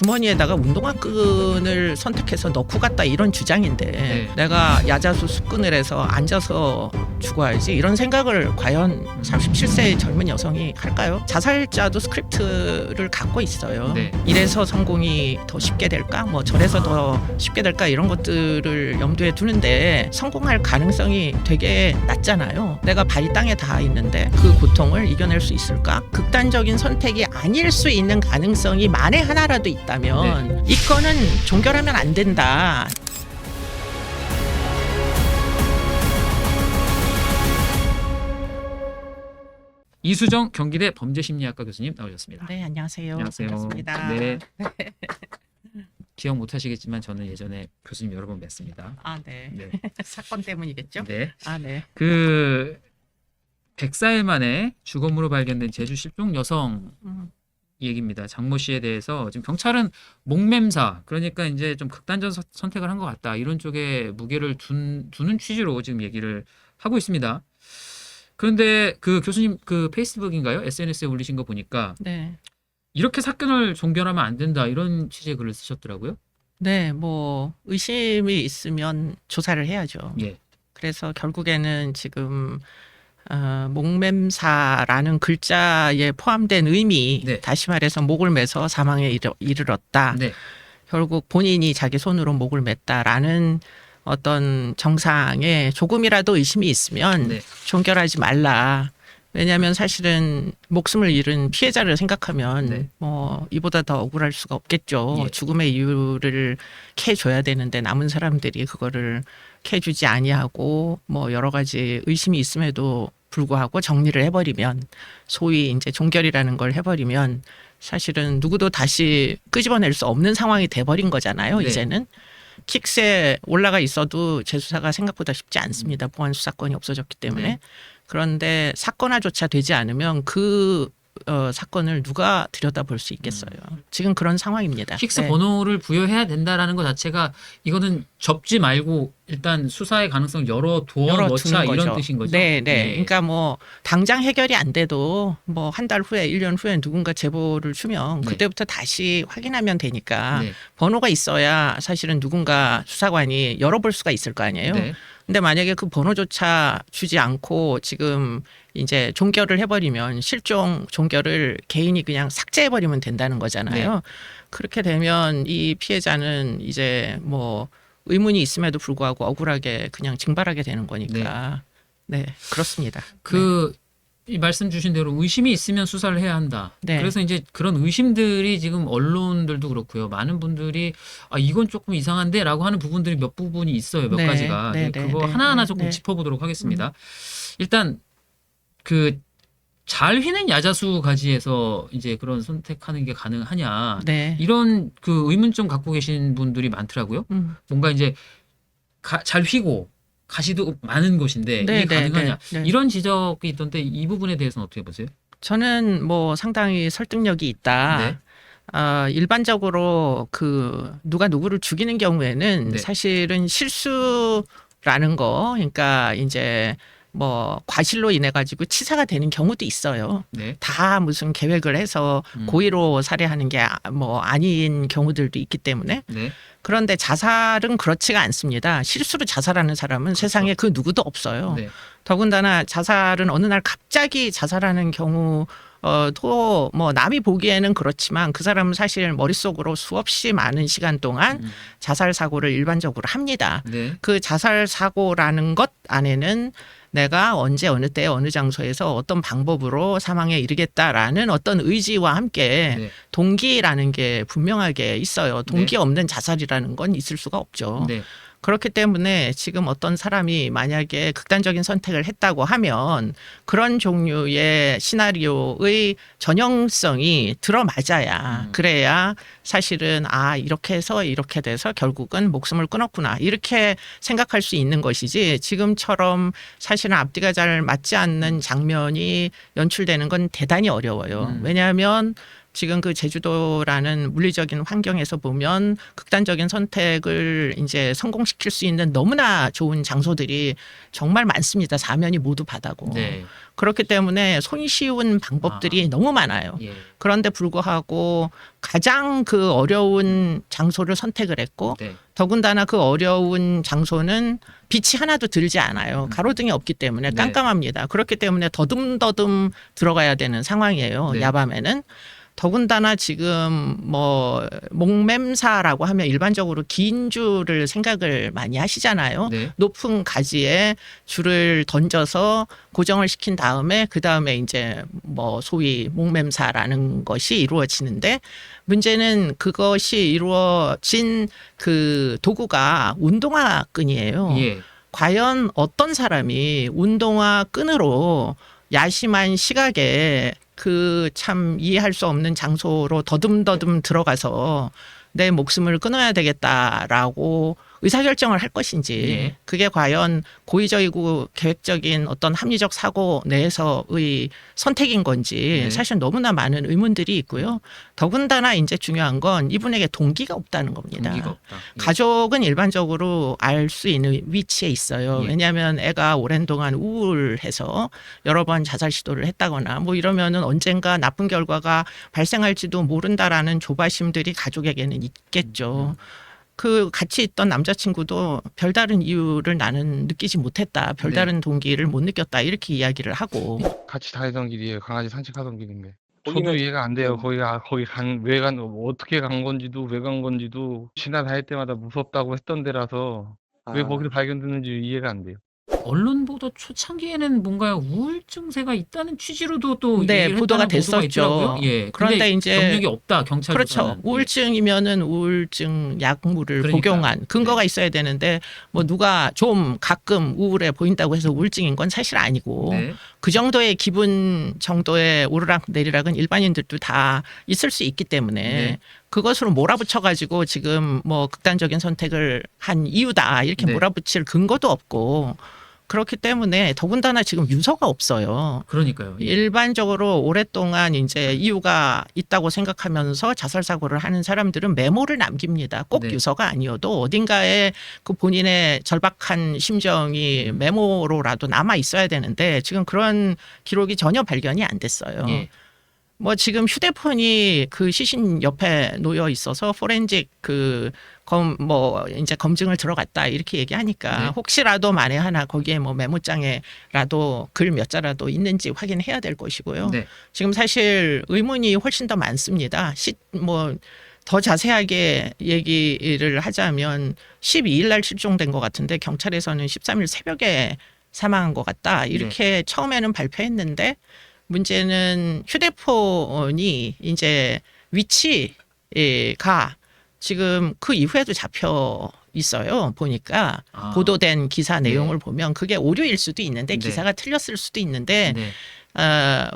주머니에다가 운동화 끈을 선택해서 넣고 갔다 이런 주장인데 네. 내가 야자수 습근을 해서 앉아서 죽어야지 이런 생각을 과연 37세의 젊은 여성이 할까요? 자살자도 스크립트를 갖고 있어요. 네. 이래서 성공이 더 쉽게 될까? 뭐 저래서 더 쉽게 될까? 이런 것들을 염두에 두는데 성공할 가능성이 되게 낮잖아요. 내가 발이 땅에 닿아 있는데 그 고통을 이겨낼 수 있을까? 극단적인 선택이 아닐 수 있는 가능성이 만에 하나라도 있다면 이거는 종결하면 안 된다. 이수정 경기대 범죄심리학과 교수님 나오셨습니다. 네, 안녕하세요. 안녕하세요. 반갑습니다. 네. 기억 못 하시겠지만 저는 예전에 교수님 여러 번 뵀습니다. 아, 네. 네. 사건 때문이겠죠? 네. 아, 네. 그 104일 만에 주검으로 발견된 제주 실종 여성 얘기입니다. 장모 씨에 대해서 지금 경찰은 목맴사, 그러니까 이제 좀 극단적 선택을 한 것 같다, 이런 쪽에 무게를 두는 취지로 지금 얘기를 하고 있습니다. 그런데 그 교수님 그 페이스북인가요? SNS에 올리신 거 보니까 네. 이렇게 사건을 종결하면 안 된다, 이런 취지의 글을 쓰셨더라고요. 네, 뭐 의심이 있으면 조사를 해야죠. 예. 그래서 결국에는 지금 목맴사라는 글자에 포함된 의미, 네. 다시 말해서 목을 매서 사망에 이르렀다. 네. 결국 본인이 자기 손으로 목을 맸다라는 어떤 정상에 조금이라도 의심이 있으면 네. 종결하지 말라. 왜냐하면 사실은 목숨을 잃은 피해자를 생각하면 네. 뭐 이보다 더 억울할 수가 없겠죠. 예. 죽음의 이유를 캐줘야 되는데 남은 사람들이 그거를 캐주지 아니하고 뭐 여러 가지 의심이 있음에도 불구하고 정리를 해버리면, 소위 이제 종결이라는 걸 해버리면 사실은 누구도 다시 끄집어낼 수 없는 상황이 돼버린 거잖아요. 네. 이제는 킥스에 올라가 있어도 재수사가 생각보다 쉽지 않습니다. 보안 수사권이 없어졌기 때문에. 네. 그런데 사건화조차 되지 않으면 그 사건을 누가 들여다볼 수 있겠어요. 지금 그런 상황입니다. 킥스 네. 번호를 부여해야 된다라는 것 자체가, 이거는 접지 말고 일단 수사의 가능성 열어두는 열어두는 이런 거죠. 뜻인 거죠. 네, 네. 그러니까 뭐 당장 해결이 안 돼도 뭐 한 달 후에, 1년 후에 누군가 제보를 주면 네. 그때부터 다시 확인하면 되니까 네. 번호가 있어야 사실은 누군가 수사관이 열어볼 수가 있을 거 아니에요. 네. 근데 만약에 그 번호조차 주지 않고 지금 이제 종결을 해버리면, 실종 종결을 개인이 그냥 삭제해버리면 된다는 거잖아요. 네. 그렇게 되면 이 피해자는 이제 뭐 의문이 있음에도 불구하고 억울하게 그냥 징발하게 되는 거니까. 네, 그렇습니다. 이 말씀 주신 대로 의심이 있으면 수사를 해야 한다. 네. 그래서 이제 그런 의심들이 지금 언론들도 그렇고요, 많은 분들이 이건 조금 이상한데라고 하는 부분들이 몇 부분이 있어요. 몇 네. 가지가. 네, 네, 네, 그거 네, 하나하나 네, 조금 네. 짚어보도록 하겠습니다. 일단 그 잘 휘는 야자수 가지에서 이제 그런 선택하는 게 가능하냐, 네. 이런 그 의문점 갖고 계신 분들이 많더라고요. 뭔가 이제 잘 휘고 가시도 많은 곳인데 네, 이게 네, 가능하냐, 네, 네. 이런 지적이 있던데 이 부분에 대해서는 어떻게 보세요? 저는 뭐 상당히 설득력이 있다. 네. 일반적으로 그 누가 누구를 죽이는 경우에는 네. 사실은 실수라는 거, 그러니까 이제 뭐 과실로 인해 가지고 치사가 되는 경우도 있어요. 네. 다 무슨 계획을 해서 고의로 살해하는 게 뭐 아닌 경우들도 있기 때문에. 네. 그런데 자살은 그렇지가 않습니다. 실수로 자살하는 사람은 세상에 그 누구도 없어요. 네. 더군다나 자살은 어느 날 갑자기 자살하는 경우 또 뭐 남이 보기에는 그렇지만 그 사람은 사실 머릿속으로 수없이 많은 시간 동안 자살 사고를 일반적으로 합니다. 네. 그 자살 사고라는 것 안에는 내가 언제 어느 때 어느 장소에서 어떤 방법으로 사망에 이르겠다라는 어떤 의지와 함께 네. 동기라는 게 분명하게 있어요. 동기 네. 없는 자살이라는 건 있을 수가 없죠. 네. 그렇기 때문에 지금 어떤 사람이 만약에 극단적인 선택을 했다고 하면 그런 종류의 시나리오의 전형성이 들어맞아야, 그래야 사실은 이렇게 해서 이렇게 돼서 결국은 목숨을 끊었구나, 이렇게 생각할 수 있는 것이지, 지금처럼 사실은 앞뒤가 잘 맞지 않는 장면이 연출되는 건 대단히 어려워요. 왜냐하면 지금 그 제주도라는 물리적인 환경에서 보면 극단적인 선택을 이제 성공시킬 수 있는 너무나 좋은 장소들이 정말 많습니다. 사면이 모두 바다고. 네. 그렇기 때문에 손쉬운 방법들이 너무 많아요. 예. 그런데 불구하고 가장 그 어려운 장소를 선택을 했고 네. 더군다나 그 어려운 장소는 빛이 하나도 들지 않아요. 가로등이 없기 때문에 네. 깜깜합니다. 그렇기 때문에 더듬더듬 들어가야 되는 상황이에요. 네. 야밤에는. 더군다나 지금 뭐 목맴사라고 하면 일반적으로 긴 줄을 생각을 많이 하시잖아요. 네. 높은 가지에 줄을 던져서 고정을 시킨 다음에 그 다음에 이제 뭐 소위 목맴사라는 것이 이루어지는데 문제는 그것이 이루어진 그 도구가 운동화 끈이에요. 예. 과연 어떤 사람이 운동화 끈으로 야심한 시각에 그 참 이해할 수 없는 장소로 더듬더듬 들어가서 내 목숨을 끊어야 되겠다라고 의사결정을 할 것인지 예. 그게 과연 고의적이고 계획적인 어떤 합리적 사고 내에서의 선택인 건지 네. 사실 너무나 많은 의문들이 있고요. 더군다나 이제 중요한 건 이분에게 동기가 없다는 겁니다. 동기가 없다. 예. 가족은 일반적으로 알 수 있는 위치에 있어요. 예. 왜냐하면 애가 오랜 동안 우울해서 여러 번 자살 시도를 했다거나 뭐 이러면은 언젠가 나쁜 결과가 발생할지도 모른다라는 조바심들이 가족에게는 있겠죠. 그 같이 있던 남자친구도 별다른 이유를 나는 느끼지 못했다. 별다른 동기를 못 느꼈다. 이렇게 이야기를 하고. 같이 다니던 길이에요. 강아지 산책하던 길인데. 거기는 저도 이해가 안 돼요. 음. 거기 왜 간, 어떻게 간 건지도 왜 간 건지도 지나다닐 때마다 무섭다고 했던 데라서 왜 아. 거기서 발견됐는지 이해가 안 돼요. 언론 보도 초창기에는 뭔가 우울증세가 있다는 취지로도 또 네, 얘기를 보도가 했다는 보도가 됐었죠. 있더라고요. 예. 그런데 근데 이제 경력이 없다 경찰 그렇죠. 조사는. 우울증이면은 우울증 약물을 그러니까요. 복용한 근거가 네. 있어야 되는데 뭐 누가 좀 가끔 우울해 보인다고 해서 우울증인 건 사실 아니고 네. 그 정도의 기분 정도의 오르락 내리락은 일반인들도 다 있을 수 있기 때문에 네. 그것으로 몰아붙여 가지고 지금 뭐 극단적인 선택을 한 이유다 이렇게 네. 몰아붙일 근거도 없고 그렇기 때문에 더군다나 지금 유서가 없어요. 그러니까요. 예. 일반적으로 오랫동안 이제 이유가 있다고 생각하면서 자살 사고를 하는 사람들은 메모를 남깁니다. 꼭 네. 유서가 아니어도 어딘가에 그 본인의 절박한 심정이 메모로라도 남아 있어야 되는데 지금 그런 기록이 전혀 발견이 안 됐어요. 예. 뭐 지금 휴대폰이 그 시신 옆에 놓여 있어서 포렌식 뭐 이제 검증을 들어갔다 이렇게 얘기하니까 네. 혹시라도 만에 하나 거기에 뭐 메모장에라도 글 몇 자라도 있는지 확인해야 될 것이고요. 네. 지금 사실 의문이 훨씬 더 많습니다. 뭐 더 자세하게 얘기를 하자면 12일 날 실종된 것 같은데 경찰에서는 13일 새벽에 사망한 것 같다 이렇게 처음에는 발표했는데 문제는 휴대폰이 이제 위치가 지금 그 이후에도 잡혀 있어요. 보니까 아. 보도된 기사 내용을 보면 그게 오류일 수도 있는데 네. 기사가 틀렸을 수도 있는데 네.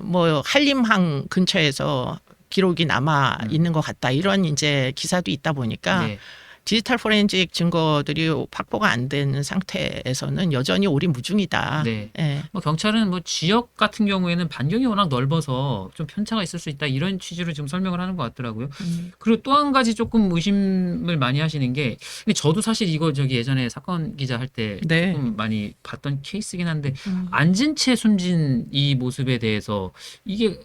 뭐 한림항 근처에서 기록이 남아 있는 것 같다 이런 이제 기사도 있다 보니까 네. 디지털 포렌식 증거들이 확보가 안 되는 상태에서는 여전히 오리무중이다. 네. 예. 뭐 경찰은 뭐 지역 같은 경우에는 반경이 워낙 넓어서 좀 편차가 있을 수 있다 이런 취지로 지금 설명을 하는 것 같더라고요. 그리고 또 한 가지 조금 의심을 많이 하시는 게 근데 저도 사실 이거 예전에 사건 기자 할 때 네. 조금 많이 봤던 케이스긴 한데 음. 앉은 채 숨진 이 모습에 대해서 이게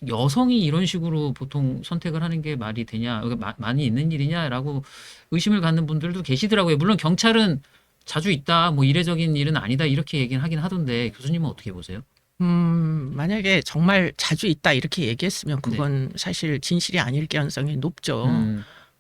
여성이 이런 식으로 보통 선택을 하는 게 말이 되냐, 이게 많이 있는 일이냐라고 의심을 갖는 분들도 계시더라고요. 물론 경찰은 자주 있다, 뭐 이례적인 일은 아니다 이렇게 얘기는 하긴 하던데 교수님은 어떻게 보세요? 만약에 정말 자주 있다 이렇게 얘기했으면 그건 사실 진실이 아닐 가능성이 높죠.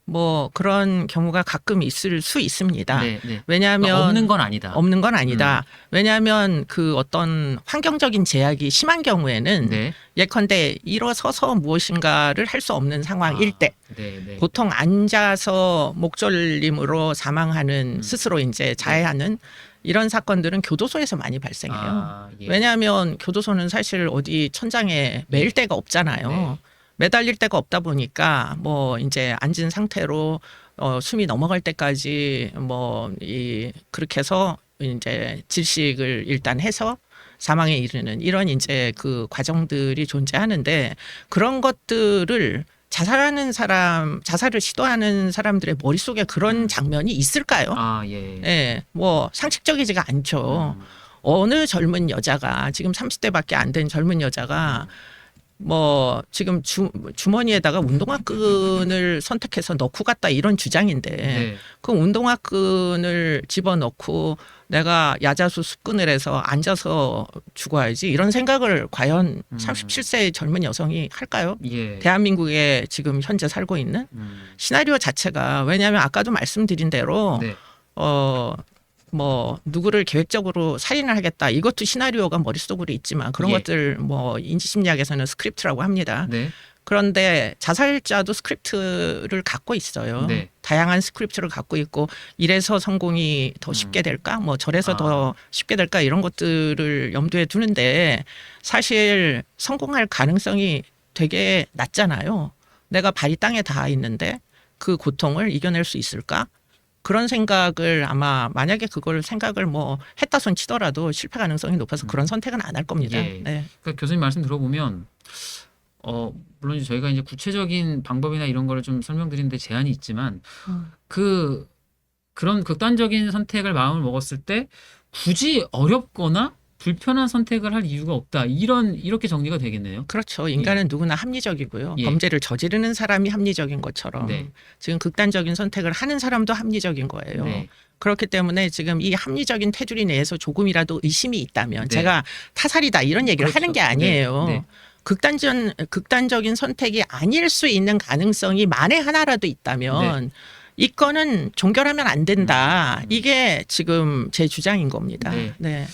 뭐 그런 경우가 가끔 있을 수 있습니다. 네, 네. 왜냐하면 그러니까 없는 건 아니다. 없는 건 아니다. 왜냐하면 그 어떤 환경적인 제약이 심한 경우에는 네. 예컨대 일어서서 무엇인가를 할 수 없는 상황일 때 네, 네. 보통 앉아서 목졸림으로 사망하는 스스로 이제 자해하는 이런 사건들은 교도소에서 많이 발생해요. 아, 예. 왜냐하면 교도소는 사실 어디 천장에 매일 데가 없잖아요. 네. 매달릴 데가 없다 보니까 뭐 이제 앉은 상태로 숨이 넘어갈 때까지 그렇게 해서 이제 질식을 일단 해서 사망에 이르는 이런 이제 그 과정들이 존재하는데 그런 것들을 자살하는 사람, 자살을 시도하는 사람들의 머릿속에 그런 장면이 있을까요? 아, 예. 예, 뭐 상식적이지가 않죠. 어느 젊은 여자가 지금 30대밖에 안 된 젊은 여자가 뭐 지금 주머니에다가 운동화 끈을 선택해서 넣고 갔다 이런 주장인데 네. 그 운동화 끈을 집어넣고 내가 야자수 습근을 해서 앉아서 죽어야지 이런 생각을 과연 37세의 젊은 여성이 할까요? 예. 대한민국에 지금 현재 살고 있는 시나리오 자체가 왜냐하면 아까도 말씀드린 대로 네. 뭐 누구를 계획적으로 살인을 하겠다 이것도 시나리오가 머릿속으로 있지만 그런 예. 것들 뭐 인지심리학에서는 스크립트라고 합니다. 네. 그런데 자살자도 스크립트를 갖고 있어요. 네. 다양한 스크립트를 갖고 있고 이래서 성공이 더 쉽게 될까? 뭐 저래서 더 쉽게 될까? 이런 것들을 염두에 두는데 사실 성공할 가능성이 되게 낮잖아요. 내가 발이 땅에 닿아 있는데 그 고통을 이겨낼 수 있을까? 그런 생각을 아마 만약에 그걸 생각을 뭐 했다 손 치더라도 실패 가능성이 높아서 그런 선택은 안 할 겁니다. 예. 네. 그러니까 교수님 말씀 들어보면 물론 이제 저희가 이제 구체적인 방법이나 이런 거를 좀 설명드리는데 제한이 있지만 그런 극단적인 선택을 마음을 먹었을 때 굳이 어렵거나 불편한 선택을 할 이유가 없다. 이렇게 정리가 되겠네요. 그렇죠. 인간은 누구나 합리적이고요. 예. 범죄를 저지르는 사람이 합리적인 것처럼 네. 지금 극단적인 선택을 하는 사람도 합리적인 거예요. 네. 그렇기 때문에 지금 이 합리적인 테두리 내에서 조금이라도 의심이 있다면 네. 제가 타살이다 이런 얘기를 그렇죠. 하는 게 아니에요. 네. 네. 극단적인 선택이 아닐 수 있는 가능성이 만에 하나라도 있다면 이 건은 종결하면 안 된다. 이게 지금 제 주장인 겁니다. 네. 네.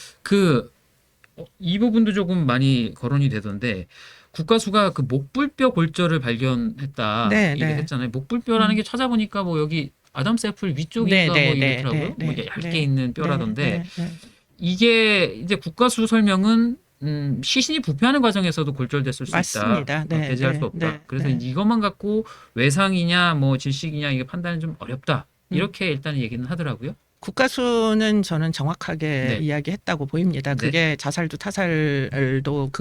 이 부분도 조금 많이 거론이 되던데 국가수가 그 목불뼈 골절을 발견했다 네, 네. 얘기했잖아요. 목불뼈라는 게 찾아보니까 뭐 여기 아담스 애플 위쪽인가 뭐 이렇더라고요. 뭐 얇게 있는 뼈라던데 이게 이제 국가수 설명은 시신이 부패하는 과정에서도 골절됐을 수 맞습니다. 있다. 배제할 수 없다. 그래서 이것만 갖고 외상이냐 뭐 질식이냐 이게 판단은 좀 어렵다. 이렇게 일단 얘기는 하더라고요. 국가수는 저는 정확하게 이야기했다고 보입니다. 그게 자살도 타살도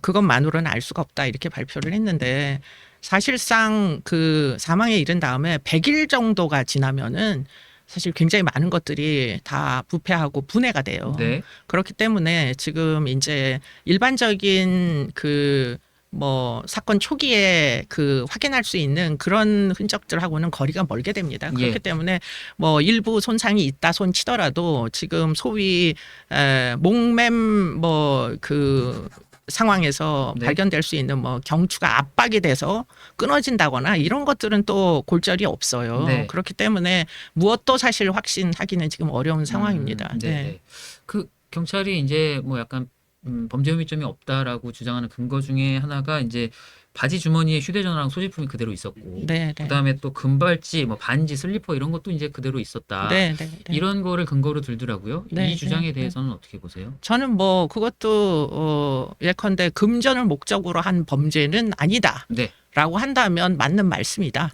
그것만으로는 알 수가 없다 이렇게 발표를 했는데 사실상 그 사망에 이른 다음에 100일 정도가 지나면은 사실 굉장히 많은 것들이 다 부패하고 분해가 돼요. 네. 그렇기 때문에 지금 이제 일반적인 뭐 사건 초기에 확인할 수 있는 그런 흔적들하고는 거리가 멀게 됩니다. 그렇기 때문에 뭐 일부 손상이 있다 손 치더라도 지금 소위 목맴 상황에서 발견될 수 있는 뭐 경추가 압박이 돼서 끊어진다거나 이런 것들은 또 골절이 없어요. 그렇기 때문에 무엇도 사실 확신하기는 지금 어려운 상황입니다. 네. 그 경찰이 이제 뭐 약간 범죄 혐의점이 없다라고 주장하는 근거 중에 하나가 이제 바지 주머니에 휴대전화랑 소지품이 그대로 있었고, 그다음에 또 금발찌, 뭐 반지, 슬리퍼 이런 것도 이제 그대로 있었다. 이런 거를 근거로 들더라고요. 이 주장에 대해서는 어떻게 보세요? 저는 뭐 그것도 예컨대 금전을 목적으로 한 범죄는 아니다라고 한다면 맞는 말씀이다.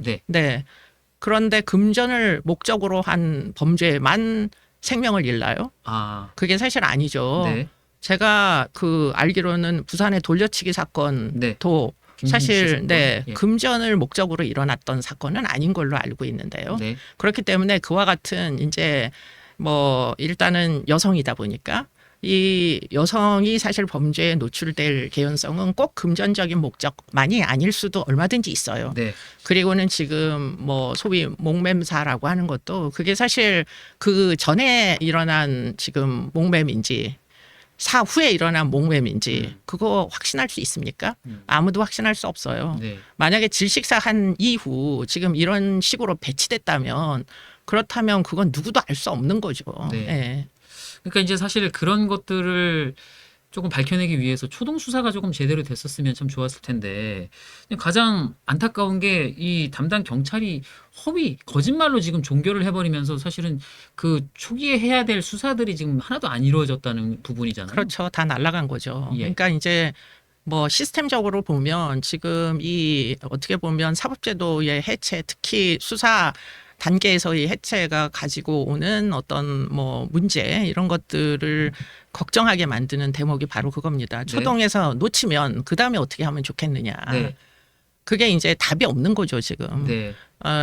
그런데 금전을 목적으로 한 범죄만 생명을 잃나요? 그게 사실 아니죠. 제가 알기로는 부산의 돌려치기 사건도 사실 금전을 목적으로 일어났던 사건은 아닌 걸로 알고 있는데요. 그렇기 때문에 그와 같은 이제 뭐 일단은 여성이다 보니까 이 여성이 사실 범죄에 노출될 개연성은 꼭 금전적인 목적만이 아닐 수도 얼마든지 있어요. 그리고는 지금 뭐 소위 목매사라고 하는 것도 그게 사실 그 전에 일어난 지금 목매인지 사후에 일어난 목매인지 그거 확신할 수 있습니까? 아무도 확신할 수 없어요. 만약에 질식사한 이후 지금 이런 식으로 배치됐다면 그렇다면 그건 누구도 알 수 없는 거죠. 그러니까 이제 사실 그런 것들을 조금 밝혀내기 위해서 초동 수사가 조금 제대로 됐었으면 참 좋았을 텐데 가장 안타까운 게 이 담당 경찰이 거짓말로 지금 종결을 해버리면서 사실은 그 초기에 해야 될 수사들이 지금 하나도 안 이루어졌다는 부분이잖아요. 그렇죠. 다 날아간 거죠. 그러니까 이제 뭐 시스템적으로 보면 지금 이 어떻게 보면 사법제도의 해체 특히 수사 단계에서의 해체가 가지고 오는 어떤 뭐 문제 이런 것들을 걱정하게 만드는 대목이 바로 그겁니다. 초동에서 놓치면 그 다음에 어떻게 하면 좋겠느냐. 그게 이제 답이 없는 거죠, 지금. 네.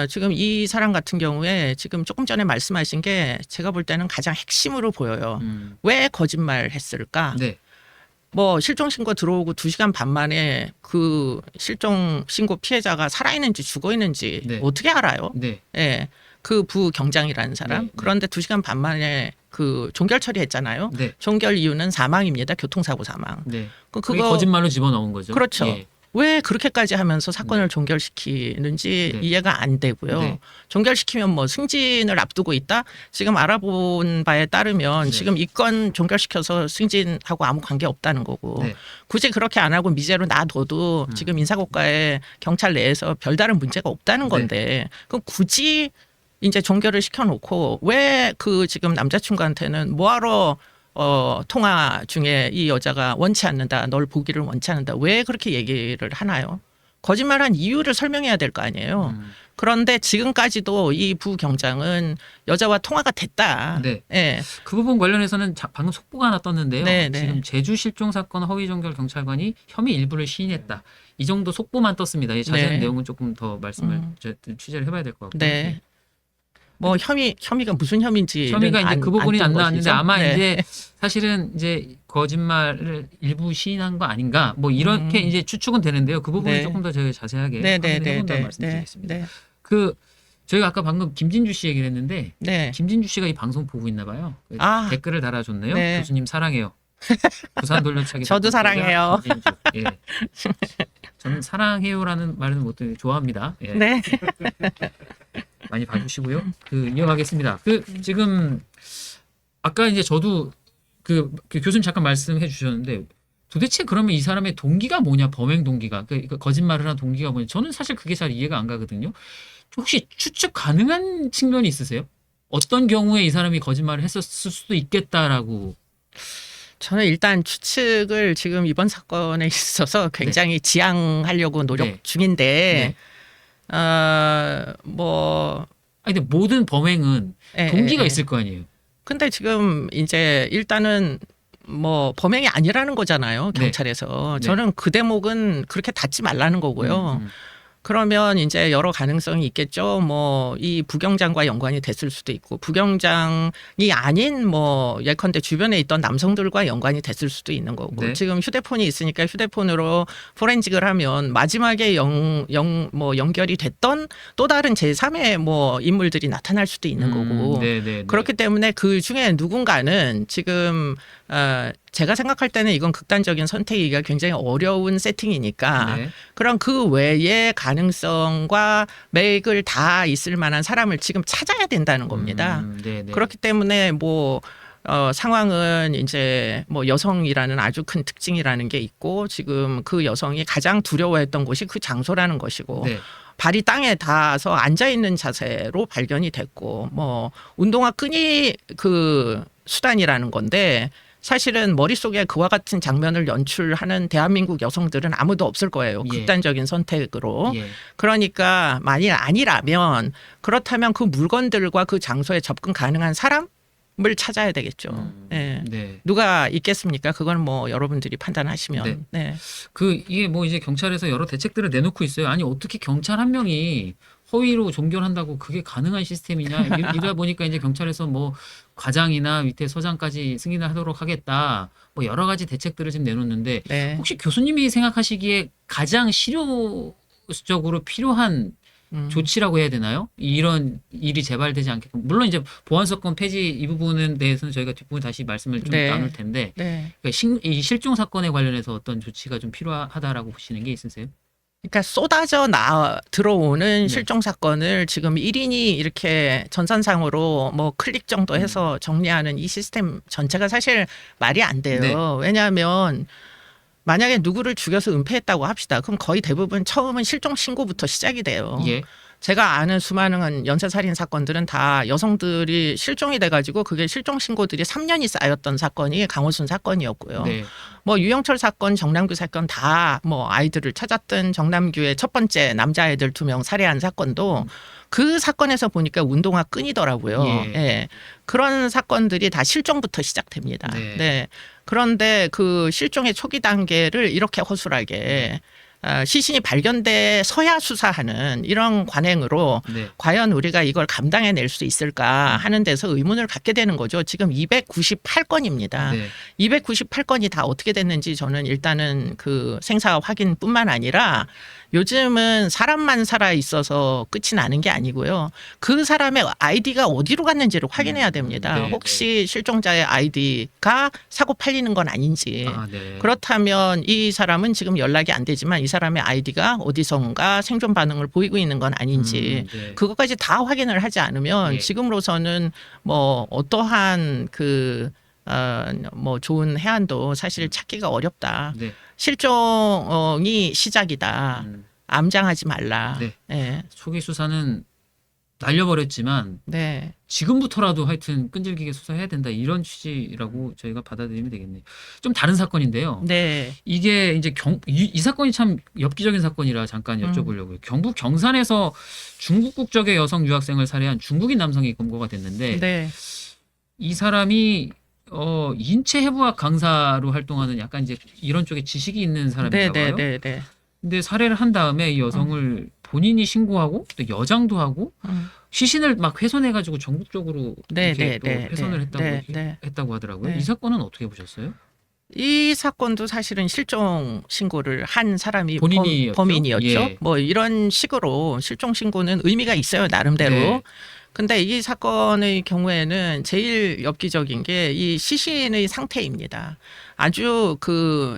지금 이 사람 같은 경우에 지금 조금 전에 말씀하신 게 제가 볼 때는 가장 핵심으로 보여요. 왜 거짓말 했을까? 네. 뭐 실종 신고 들어오고 2시간 반 만에 그 실종 신고 피해자가 살아있는지 죽어있는지 네. 어떻게 알아요? 네. 예. 그 부경장이라는 사람. 네. 그런데 2시간 반 만에 그 종결 처리했잖아요. 네. 종결 이유는 사망입니다. 교통사고 사망. 네. 그거 그게 거짓말로 집어넣은 거죠. 그렇죠. 예. 왜 그렇게까지 하면서 사건을 종결시키는지 네. 이해가 안 되고요. 네. 종결시키면 뭐 승진을 앞두고 있다? 지금 알아본 바에 따르면 네. 지금 이 건 종결시켜서 승진하고 아무 관계 없다는 거고 네. 굳이 그렇게 안 하고 미제로 놔둬도 지금 인사고과에 경찰 내에서 별다른 문제가 없다는 건데 그럼 굳이 이제 종결을 시켜놓고 왜 그 지금 남자친구한테는 뭐하러 통화 중에 이 여자가 원치 않는다. 널 보기를 원치 않는다. 왜 그렇게 얘기를 하나요? 거짓말한 이유를 설명해야 될 거 아니에요. 그런데 지금까지도 이 부경장은 여자와 통화가 됐다. 네. 예. 그 부분 관련해서는 방금 속보가 하나 떴는데요. 네, 네. 지금 제주 실종 사건 허위 종결 경찰관이 혐의 일부를 시인했다. 이 정도 속보만 떴습니다. 이 자세한 네. 내용은 조금 더 말씀을 취재를 해봐야 될 것 같고요. 네. 뭐 혐의가 무슨 혐의인지 혐의가 이제 그 부분이 안 나왔는데 아마 네. 이제 사실은 이제 거짓말을 일부 시인한 거 아닌가 뭐 이렇게 이제 추측은 되는데요. 그 부분은 네. 조금 더 제가 자세하게 네, 확인을 네, 해본다고 네, 말씀드리겠습니다. 네. 그 저희가 아까 방금 김진주 씨 얘기를 했는데 네. 김진주 씨가 이 방송 보고 있나 봐요. 아. 댓글을 달아줬네요. 네. 교수님 사랑해요. 부산 돌려차기 저도 사건 사랑해요. 김진주. 예. 저는 사랑해요라는 말은 못 듣는데 좋아합니다. 예. 네. 많이 봐주시고요. 이어가겠습니다. 지금 아까 이제 저도 그 교수님 잠깐 말씀해 주셨는데 도대체 그러면 이 사람의 동기가 뭐냐? 범행 동기가 그 거짓말을 한 동기가 뭐냐? 저는 사실 그게 잘 이해가 안 가거든요. 혹시 추측 가능한 측면이 있으세요? 어떤 경우에 이 사람이 거짓말을 했었을 수도 있겠다라고. 저는 일단 추측을 지금 이번 사건에 있어서 굉장히 지양하려고 노력 네. 중인데, 네. 뭐, 아니 근데 모든 범행은 동기가 있을 거 아니에요. 근데 지금 이제 일단은 뭐 범행이 아니라는 거잖아요. 경찰에서. 네. 저는 그 대목은 그렇게 닫지 말라는 거고요. 음. 그러면 이제 여러 가능성이 있겠죠. 뭐 이 부경장과 연관이 됐을 수도 있고 부경장이 아닌 뭐 예컨대 주변에 있던 남성들과 연관이 됐을 수도 있는 거고 네. 지금 휴대폰이 있으니까 휴대폰으로 포렌식을 하면 마지막에 뭐 연결이 됐던 또 다른 제3의 뭐 인물들이 나타날 수도 있는 거고 네. 그렇기 때문에 그 중에 누군가는 지금 제가 생각할 때는 이건 극단적인 선택이기가 굉장히 어려운 세팅이니까 네. 그럼 그 외의 가능성과 맥을 다 있을 만한 사람을 지금 찾아야 된다는 겁니다. 네. 그렇기 때문에 뭐 상황은 이제 뭐 여성이라는 아주 큰 특징이라는 게 있고 지금 그 여성이 가장 두려워했던 곳이 그 장소라는 것이고 네. 발이 땅에 닿아서 앉아 있는 자세로 발견이 됐고 뭐 운동화 끈이 그 수단이라는 건데 사실은 머릿속에 그와 같은 장면을 연출하는 대한민국 여성들은 아무도 없을 거예요. 예. 극단적인 선택으로. 예. 그러니까 만일 아니라면 그렇다면 그 물건들과 그 장소에 접근 가능한 사람을 찾아야 되겠죠. 네. 네. 누가 있겠습니까? 그건 뭐 여러분들이 판단하시면. 네. 이게 뭐 이제 경찰에서 여러 대책들을 내놓고 있어요. 아니 어떻게 경찰 한 명이 허위로 종결한다고 그게 가능한 시스템이냐 이러다 보니까 이제 경찰에서 뭐 과장이나 밑에 서장까지 승인을 하도록 하겠다. 뭐 여러 가지 대책들을 지금 내놓는데 네. 혹시 교수님이 생각하시기에 가장 실효적으로 필요한 조치라고 해야 되나요? 이런 일이 재발되지 않게끔. 물론 이제 보안사건 폐지 이 부분에 대해서는 저희가 뒷부분 다시 말씀을 좀 네. 나눌 텐데 네. 그러니까 이 실종 사건에 관련해서 어떤 조치가 좀 필요하다라고 보시는 게 있으세요? 그러니까 쏟아져 들어오는 네. 실종 사건을 지금 1인이 이렇게 전산상으로 뭐 클릭 정도 해서 정리하는 이 시스템 전체가 사실 말이 안 돼요. 네. 왜냐하면 만약에 누구를 죽여서 은폐했다고 합시다. 그럼 거의 대부분 처음은 실종 신고부터 시작이 돼요. 예. 제가 아는 수많은 연쇄살인 사건들은 다 여성들이 실종이 돼가지고 그게 실종 신고들이 3년이 쌓였던 사건이 강호순 사건이었고요. 네. 뭐 유영철 사건, 정남규 사건 다 뭐 아이들을 찾았던 정남규의 첫 번째 남자아이들 2명 살해한 사건도 그 사건에서 보니까 운동화 끈이더라고요. 예. 예. 그런 사건들이 다 실종부터 시작됩니다. 네. 네. 그런데 그 실종의 초기 단계를 이렇게 허술하게 시신이 발견돼서야 수사하는 이런 관행으로 네. 과연 우리가 이걸 감당해낼 수 있을까 하는 데서 의문을 갖게 되는 거죠. 지금 298건입니다. 네. 298건이 다 어떻게 됐는지 저는 일단은 그 생사 확인뿐만 아니라 요즘은 사람만 살아 있어서 끝이 나는 게 아니고요. 그 사람의 아이디가 어디로 갔는지를 확인해야 됩니다. 네, 혹시 실종자의 아이디가 사고 팔리는 건 아닌지. 아, 네. 그렇다면 이 사람은 지금 연락이 안 되지만 이 사람의 아이디가 어디선가 생존 반응을 보이고 있는 건 아닌지 네. 그것까지 다 확인을 하지 않으면 예. 지금으로서는 뭐 어떠한 뭐 좋은 해안도 사실 찾기가 어렵다. 네. 실종이 시작이다. 암장하지 말라. 네. 네. 초기 수사는 날려버렸지만 네. 지금부터라도 하여튼 끈질기게 수사해야 된다 이런 취지라고 저희가 받아들이면 되겠네요. 좀 다른 사건인데요. 네. 이게 이제 이 사건이 참 엽기적인 사건이라 잠깐 여쭤보려고요. 경북 경산에서 중국 국적의 여성 유학생을 살해한 중국인 남성이 검거가 됐는데 네. 이 사람이 인체 해부학 강사로 활동하는 약간 이제 이런 쪽에 지식이 있는 사람인가 봐요. 네. 네. 근데 살해를 한 다음에 이 여성을 본인이 신고하고 또 여장도 하고 시신을 막 훼손해가지고 전국적으로 이렇게 또 훼손을 했다고 하더라고요. 네. 이 사건은 어떻게 보셨어요? 이 사건도 사실은 실종 신고를 한 사람이 본인이었죠? 범인이었죠. 예. 뭐 이런 식으로 실종 신고는 의미가 있어요, 나름대로. 네. 근데 이 사건의 경우에는 제일 엽기적인 게 이 시신의 상태입니다. 아주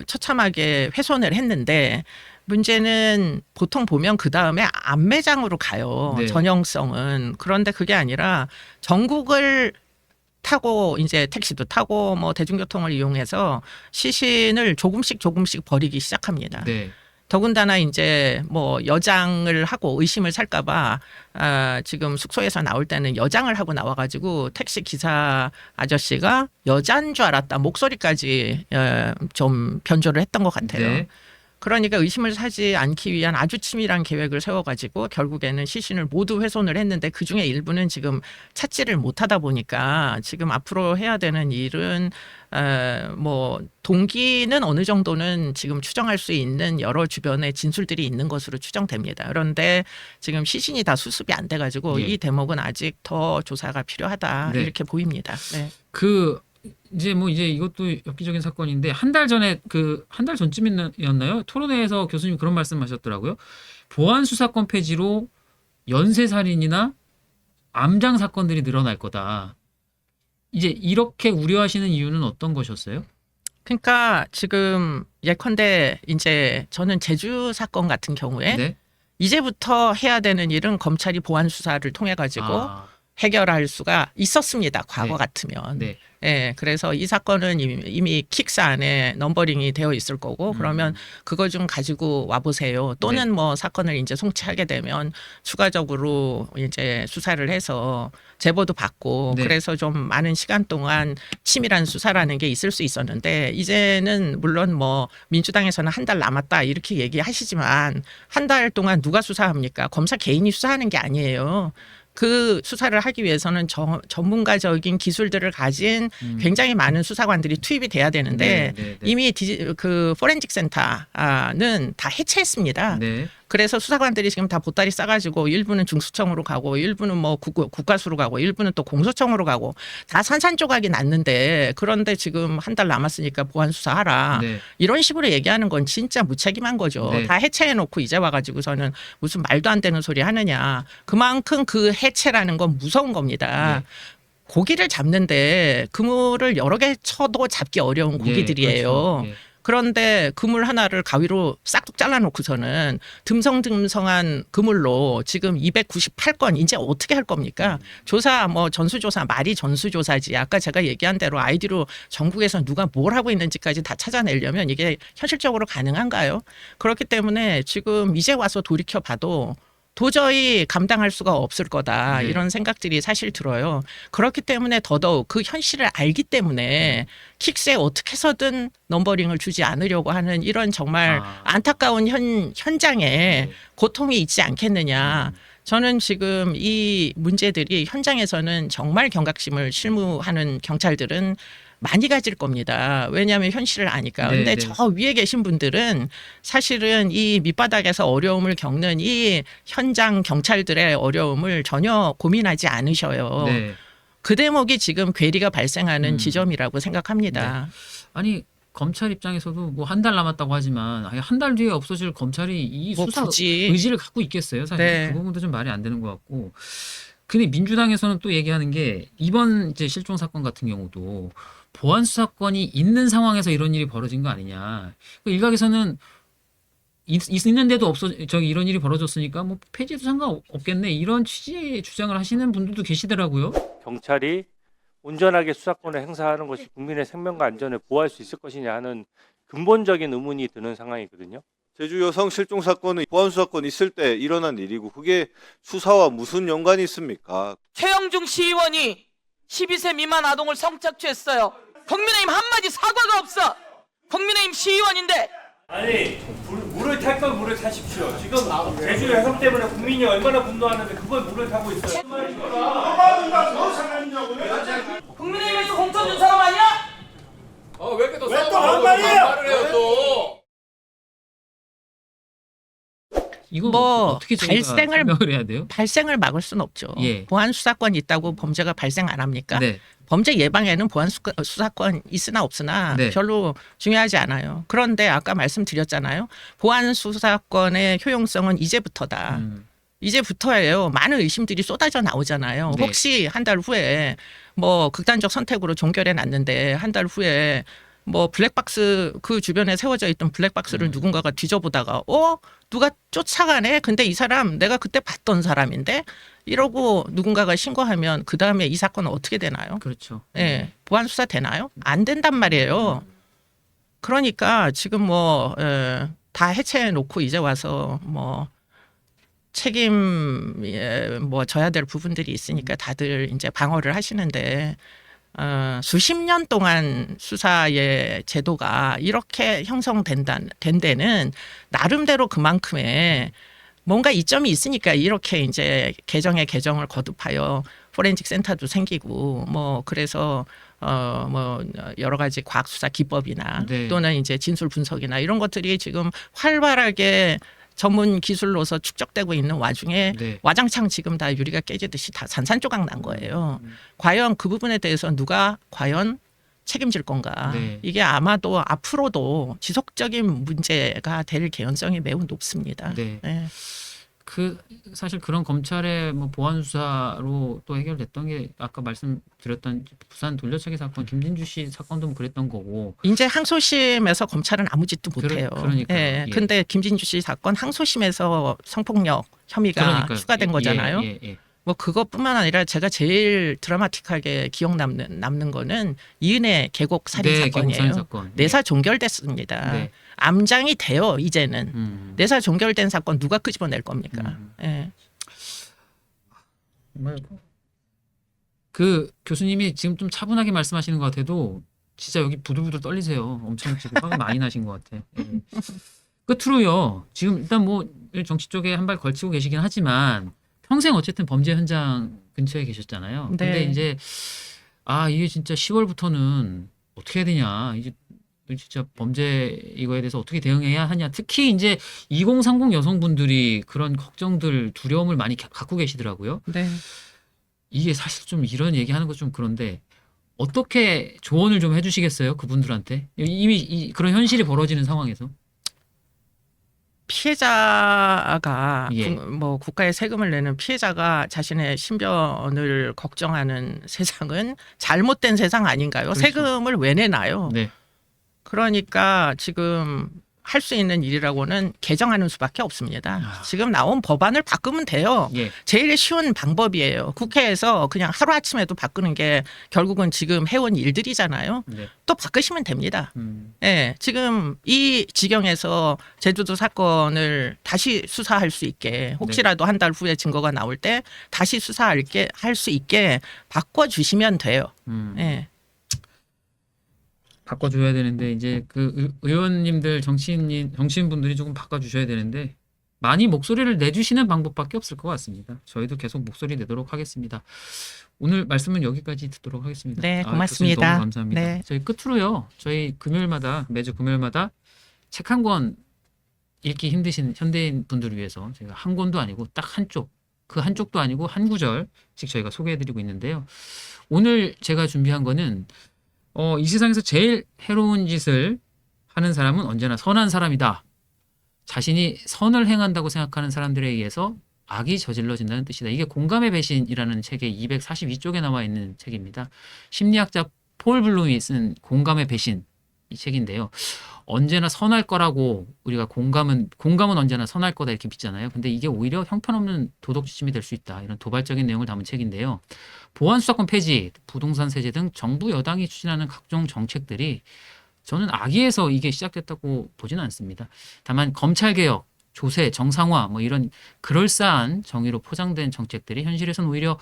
처참하게 훼손을 했는데 문제는 보통 보면 그 다음에 암매장으로 가요. 네. 전형성은. 그런데 그게 아니라 전국을 타고 이제 택시도 타고 뭐 대중교통을 이용해서 시신을 조금씩 버리기 시작합니다. 네. 더군다나 이제 뭐 여장을 하고 의심을 살까봐 지금 숙소에서 나올 때는 여장을 하고 나와가지고 택시 기사 아저씨가 여자인 줄 알았다 목소리까지 좀 변조를 했던 것 같아요. 네. 그러니까 의심을 사지 않기 위한 아주 치밀한 계획을 세워가지고 결국에는 시신을 모두 훼손을 했는데 그중에 일부는 지금 찾지를 못하다 보니까 지금 앞으로 해야 되는 일은 뭐 동기는 어느 정도는 지금 추정할 수 있는 여러 주변의 진술들이 있는 것으로 추정됩니다. 그런데 지금 시신이 다 수습이 안 돼가지고 예. 이 대목은 아직 더 조사가 필요하다 네. 이렇게 보입니다. 네. 이제 이것도 엽기적인 사건인데 한 달 전쯤이었나요? 토론회에서 교수님 그런 말씀하셨더라고요. 보안 수사권 폐지로 연쇄 살인이나 암장 사건들이 늘어날 거다. 이제 이렇게 우려하시는 이유는 어떤 것이었어요? 그러니까 지금 예컨대 이제 저는 제주 사건 같은 경우에 네. 이제부터 해야 되는 일은 검찰이 보안 수사를 통해 가지고 해결할 수가 있었습니다. 과거 네. 같으면. 네. 예, 그래서 이 사건은 이미 킥스 안에 넘버링이 되어 있을 거고 그러면 그거 좀 가지고 와보세요. 또는 네. 뭐 사건을 이제 송치하게 되면 추가적으로 이제 수사를 해서 제보도 받고 네. 그래서 좀 많은 시간 동안 치밀한 수사라는 게 있을 수 있었는데 이제는 물론 뭐 민주당에서는 한 달 남았다 이렇게 얘기하시지만 한 달 동안 누가 수사합니까? 검사 개인이 수사하는 게 아니에요. 그 수사를 하기 위해서는 전문가적인 기술들을 가진 굉장히 많은 수사관들이 투입이 돼야 되는데 네. 이미 그 포렌식 센터는 다 해체했습니다. 네. 그래서 수사관들이 지금 다 보따리 싸가지고 일부는 중수청으로 가고 일부는 뭐 국가수로 가고 일부는 또 공소청으로 가고 다 산산조각이 났는데 그런데 지금 한 달 남았으니까 보안 수사하라. 네. 이런 식으로 얘기하는 건 진짜 무책임한 거죠. 네. 다 해체해놓고 이제 와가지고서는 무슨 말도 안 되는 소리 하느냐. 그만큼 그 해체라는 건 무서운 겁니다. 네. 고기를 잡는데 그물을 여러 개 쳐도 잡기 어려운 고기들이에요. 그렇죠. 예. 그런데 그물 하나를 가위로 싹둑 잘라놓고서는 듬성듬성한 그물로 지금 298건 이제 어떻게 할 겁니까? 조사 뭐 전수조사 말이 전수조사지. 아까 제가 얘기한 대로 아이디로 전국에서 누가 뭘 하고 있는지까지 다 찾아내려면 이게 현실적으로 가능한가요? 그렇기 때문에 지금 이제 와서 돌이켜봐도 도저히 감당할 수가 없을 거다 네. 이런 생각들이 사실 들어요. 그렇기 때문에 더더욱 그 현실을 알기 때문에 킥스에 어떻게 해서든 넘버링을 주지 않으려고 하는 이런 정말 안타까운 현장에 네. 고통이 있지 않겠느냐. 저는 지금 이 문제들이 현장에서는 정말 경각심을 실무하는 경찰들은 많이 가질 겁니다. 왜냐하면 현실을 아니까. 네, 근데 네. 저 위에 계신 분들은 사실은 이 밑바닥에서 어려움을 겪는 이 현장 경찰들의 어려움을 전혀 고민하지 않으셔요. 네. 그 대목이 지금 괴리가 발생하는 음. 지점이라고 생각합니다. 아니 검찰 입장에서도 뭐 한 달 남았다고 하지만 한 달 뒤에 없어질 검찰이 이 뭐 수사 굳이 의지를 갖고 있겠어요? 사실 네. 그 부분도 좀 말이 안 되는 것 같고. 근데 민주당에서는 또 얘기하는 게 이번 이제 실종 사건 같은 경우도 보안 수사권이 있는 상황에서 이런 일이 벌어진 거 아니냐. 그 일각에서는 있는데도 저기 이런 일이 벌어졌으니까 뭐 폐지도 상관없겠네 이런 취지의 주장을 하시는 분들도 계시더라고요. 경찰이 온전하게 수사권을 행사하는 것이 국민의 생명과 안전을 보호할 수 있을 것이냐 하는 근본적인 의문이 드는 상황이거든요. 제주 여성 실종 사건은 보안 수사권 있을 때 일어난 일이고 그게 수사와 무슨 연관이 있습니까? 최영중 시의원이 12세 미만 아동을 성착취했어요. 국민의힘 한마디 사과가 없어. 국민의힘 시의원인데. 아니 물을 탈 건 물을 타십시오. 지금 제주 여성 때문에 국민이 얼마나 분노하는데 그걸 물을 타고 있어요. 국민의힘에서 공천 준 사람 아니야? 왜 이렇게 또 반말을 해요 또? 이거 뭐 어떻게 저희가 설명을 해야 돼요? 발생을 막을 수는 없죠. 예. 보안 수사권이 있다고 범죄가 발생 안 합니까? 네. 범죄 예방에는 보안 수사권 있으나 없으나 네. 별로 중요하지 않아요. 그런데 아까 말씀드렸잖아요. 보안 수사권의 효용성은 이제부터다. 이제부터예요. 많은 의심들이 쏟아져 나오잖아요. 네. 혹시 한 달 후에 뭐 극단적 선택으로 종결해 놨는데 한 달 후에 뭐 블랙박스 그 주변에 세워져 있던 블랙박스를 누군가가 뒤져보다가 누가 쫓아가네. 근데 이 사람 내가 그때 봤던 사람인데 이러고 누군가가 신고하면 그 다음에 이 사건은 어떻게 되나요? 그렇죠. 예, 보안 수사 되나요? 안 된단 말이에요. 그러니까 지금 뭐 다 해체해 놓고 이제 와서 뭐 책임에 뭐 져야 될 부분들이 있으니까 다들 이제 방어를 하시는데 수십 년 동안 수사의 제도가 이렇게 형성된 데는 나름대로 그만큼의 뭔가 이점이 있으니까 이렇게 이제 개정을 거듭하여 포렌식 센터도 생기고 뭐 그래서 뭐 여러 가지 과학 수사 기법이나 네. 또는 이제 진술 분석이나 이런 것들이 지금 활발하게 전문 기술로서 축적되고 있는 와중에 네. 와장창 지금 다 유리가 깨지듯이 다 산산조각 난 거예요. 과연 그 부분에 대해서 누가 과연 책임질 건가? 네. 이게 아마도 앞으로도 지속적인 문제가 될 개연성이 매우 높습니다. 네. 네. 그 사실 그런 검찰의 뭐 보안 수사로 또 해결됐던 게 아까 말씀드렸던 부산 돌려차기 사건 김진주 씨 사건도 뭐 그랬던 거고. 이제 항소심에서 검찰은 아무 짓도 못해요. 그러니까요. 예. 예. 근데 김진주 씨 사건 항소심에서 성폭력 혐의가 그러니까요. 추가된 거잖아요. 예. 뭐 그것뿐만 아니라 제가 제일 드라마틱하게 기억 남는 거는 이은혜 계곡 살인 네, 사건이에요. 계곡 살인 사건. 내사 종결됐습니다. 네. 암장이 돼요 이제는. 내사 종결된 사건 누가 끄집어낼 겁니까? 예. 정말 그 교수님이 지금 좀 차분하게 말씀하시는 것 같아도 진짜 여기 부들부들 떨리세요. 엄청 지금 화가 많이 나신 것 같아. 예. 끝으로요. 지금 일단 뭐 정치 쪽에 한 발 걸치고 계시긴 하지만 평생 어쨌든 범죄 현장 근처에 계셨잖아요. 네. 근데 이제 이게 진짜 10월부터는 어떻게 해야 되냐. 이제 진짜 범죄 이거에 대해서 어떻게 대응해야 하냐. 특히 이제 2030 여성분들이 그런 걱정들, 두려움을 많이 갖고 계시더라고요. 네. 이게 사실 좀 이런 얘기하는 거 좀 그런데 어떻게 조언을 좀 해주시겠어요? 그분들한테 이미 그런 현실이 벌어지는 상황에서. 피해자가 예. 뭐 국가에 세금을 내는 피해자가 자신의 신변을 걱정하는 세상은 잘못된 세상 아닌가요? 그렇죠. 세금을 왜 내나요? 네. 그러니까 지금 할 수 있는 일이라고는 개정하는 수밖에 없습니다. 지금 나온 법안을 바꾸면 돼요. 예. 제일 쉬운 방법이에요. 국회에서 그냥 하루아침에도 바꾸는 게 결국은 지금 해온 일들이잖아요. 네. 또 바꾸시면 됩니다. 예, 지금 이 지경에서 제주도 사건을 다시 수사할 수 있게 혹시라도 한 달 후에 증거가 나올 때 다시 수사할 수 있게 바꿔주시면 돼요. 예. 바꿔줘야 되는데 이제 그 의원님들 정치인분들이 조금 바꿔주셔야 되는데 많이 목소리를 내주시는 방법밖에 없을 것 같습니다. 저희도 계속 목소리 내도록 하겠습니다. 오늘 말씀은 여기까지 듣도록 하겠습니다. 네, 교수님 고맙습니다. 너무 감사합니다. 네. 저희 끝으로요. 저희 매주 금요일마다 책 한 권 읽기 힘드신 현대인 분들을 위해서 저희가 한 권도 아니고 딱 한쪽, 그 한쪽도 아니고 한 구절씩 저희가 소개해드리고 있는데요. 오늘 제가 준비한 거는 이 세상에서 제일 해로운 짓을 하는 사람은 언제나 선한 사람이다. 자신이 선을 행한다고 생각하는 사람들에 의해서 악이 저질러진다는 뜻이다. 이게 공감의 배신이라는 책의 242쪽에 나와 있는 책입니다. 심리학자 폴 블룸이 쓴 공감의 배신 이 책인데요. 언제나 선할 거라고 우리가 공감은 언제나 선할 거다 이렇게 믿잖아요. 근데 이게 오히려 형편없는 도덕 지침이 될 수 있다. 이런 도발적인 내용을 담은 책인데요. 보안 수사권 폐지, 부동산 세제 등 정부 여당이 추진하는 각종 정책들이 저는 악의에서 이게 시작됐다고 보지는 않습니다. 다만 검찰개혁, 조세, 정상화 뭐 이런 그럴싸한 정의로 포장된 정책들이 현실에서는 오히려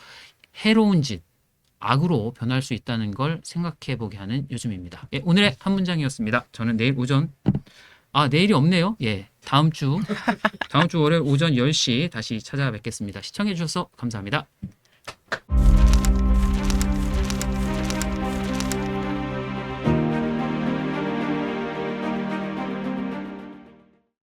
해로운 짓, 악으로 변할 수 있다는 걸 생각해 보게 하는 요즘입니다. 예, 오늘의 한 문장이었습니다. 저는 내일 오전 내일이 없네요. 예, 다음 주 월요일 오전 10시 다시 찾아뵙겠습니다. 시청해 주셔서 감사합니다.